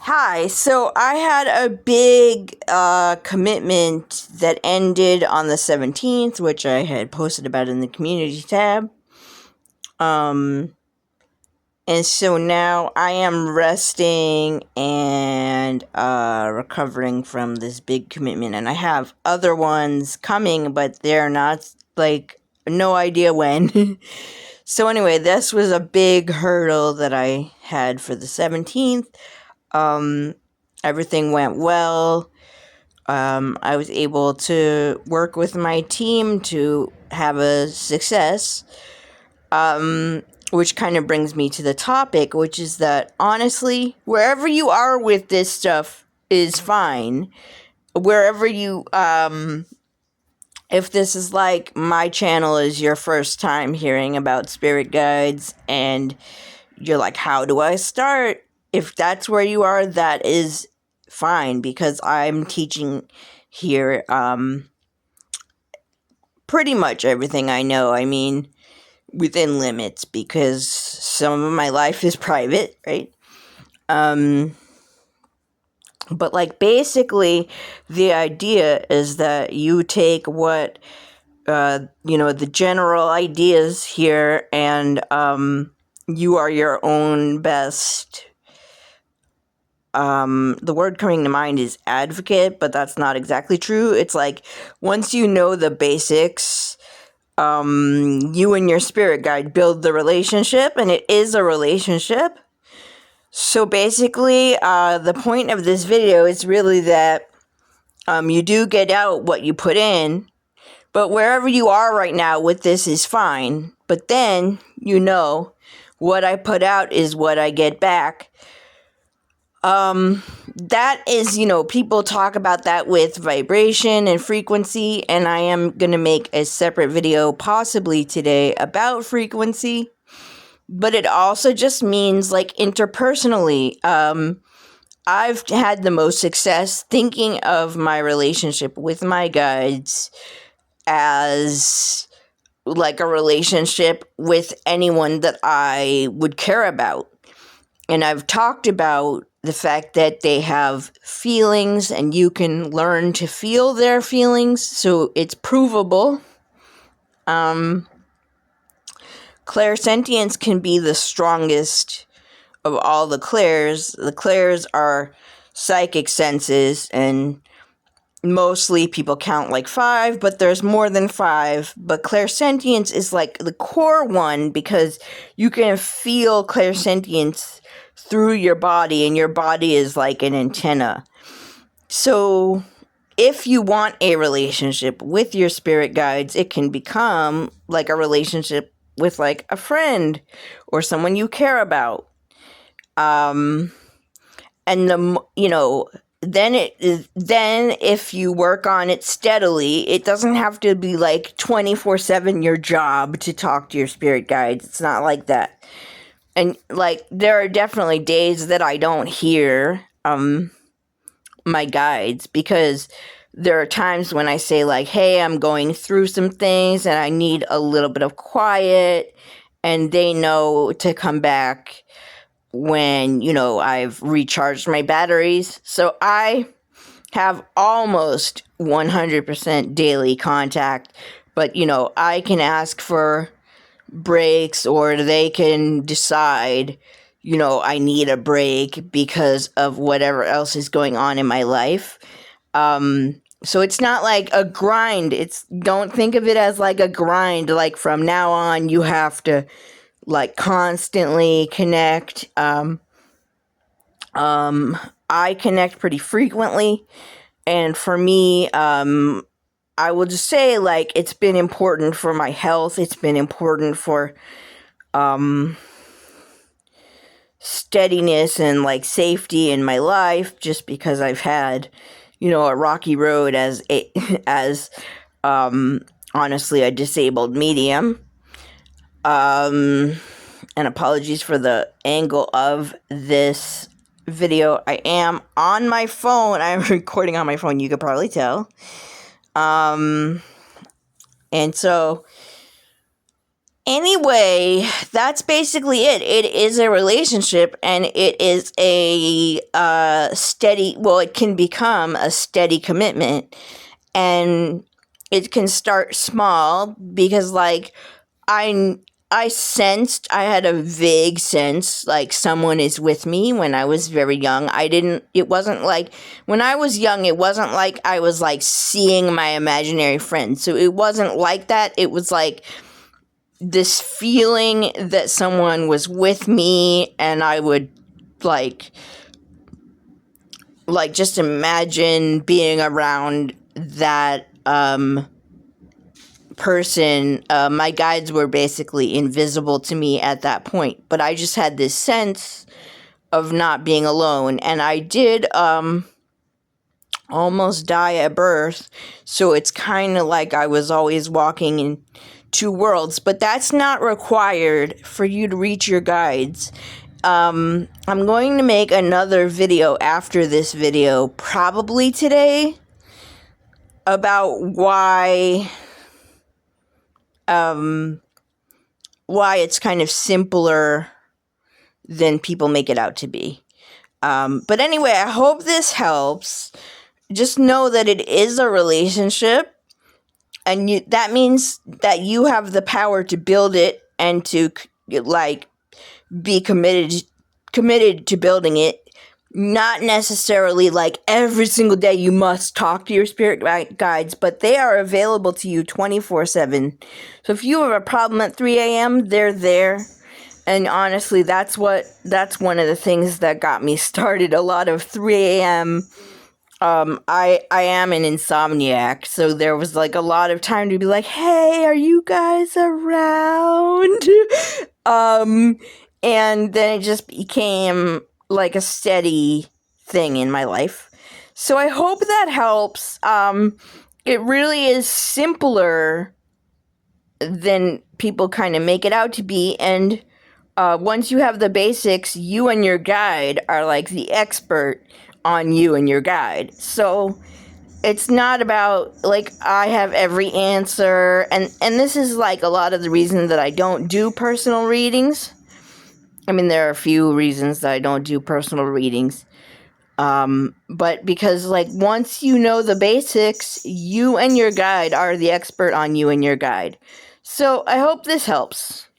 Hi, so I had a big commitment that ended on the 17th, which I had posted about in the community tab. And so now I am resting and recovering from this big commitment, and I have other ones coming, but they're not, no idea when. So anyway, this was a big hurdle that I had for the 17th. Everything went well. I was able to work with my team to have a success. Which kind of brings me to the topic, which is that honestly, wherever you are with this stuff is fine. Wherever you, if this is like my channel is your first time hearing about spirit guides and you're like, how do I start? If that's where you are, that is fine, because I'm teaching here pretty much everything I know. I mean, within limits, because some of my life is private, right? But like basically the idea is that you take what the general ideas here, and you are your own best, the word coming to mind is advocate, but that's not exactly true. It's like, once you know the basics, you and your spirit guide build the relationship, and it is a relationship. So basically, the point of this video is really that you do get out what you put in, but wherever you are right now with this is fine. But then, what I put out is what I get back. That is, people talk about that with vibration and frequency, and I am going to make a separate video possibly today about frequency. But it also just means like interpersonally. I've had the most success thinking of my relationship with my guides as like a relationship with anyone that I would care about. And I've talked about the fact that they have feelings and you can learn to feel their feelings, so it's provable. Clairsentience can be the strongest of all the clairs. The clairs are psychic senses, and mostly people count like 5, but there's more than 5. But clairsentience is like the core one, because you can feel clairsentience through your body, and your body is like an antenna. So if you want a relationship with your spirit guides, it can become like a relationship with like a friend or someone you care about. And then if you work on it steadily, it doesn't have to be like 24/7 your job to talk to your spirit guides. It's not like that. And like, there are definitely days that I don't hear my guides, because there are times when I say like, hey, I'm going through some things and I need a little bit of quiet, and they know to come back when, I've recharged my batteries. So I have almost 100% daily contact, but, I can ask for breaks, or they can decide, I need a break because of whatever else is going on in my life. So it's not like a grind. Don't think of it as like a grind, like from now on you have to like constantly connect. I connect pretty frequently, and for me, I will just say, like, it's been important for my health. It's been important for steadiness and like safety in my life, just because I've had, a rocky road as honestly a disabled medium. And apologies for the angle of this video. I am on my phone. I'm recording on my phone, you could probably tell. And so Anyway, that's basically it. It is a relationship, and it is a steady, well, it can become a steady commitment, and it can start small because, like, I I had a vague sense like someone is with me when I was very young. It wasn't like, when I was young, it wasn't like I was like seeing my imaginary friend. So it wasn't like that. It was like this feeling that someone was with me, and I would like just imagine being around that person. My guides were basically invisible to me at that point, but I just had this sense of not being alone, and I did almost die at birth, so it's kind of like I was always walking in two worlds, but that's not required for you to reach your guides. I'm going to make another video after this video, probably today, about why it's kind of simpler than people make it out to be. But anyway, I hope this helps. Just know that it is a relationship, and that means that you have the power to build it and to like be committed to building it. Not necessarily like every single day you must talk to your spirit guides, but they are available to you 24/7. So if you have a problem at 3 a.m., they're there. And honestly, that's one of the things that got me started. A lot of 3 a.m. I am an insomniac, so there was like a lot of time to be like, "Hey, are you guys around?" And then it just became like a steady thing in my life. So I hope that helps. It really is simpler than people kind of make it out to be, and once you have the basics, you and your guide are like the expert on you and your guide. So it's not about like I have every answer, and this is like a lot of the reasons that I don't do personal readings. I mean, there are a few reasons that I don't do personal readings. But because like once you know the basics, you and your guide are the expert on you and your guide. So I hope this helps.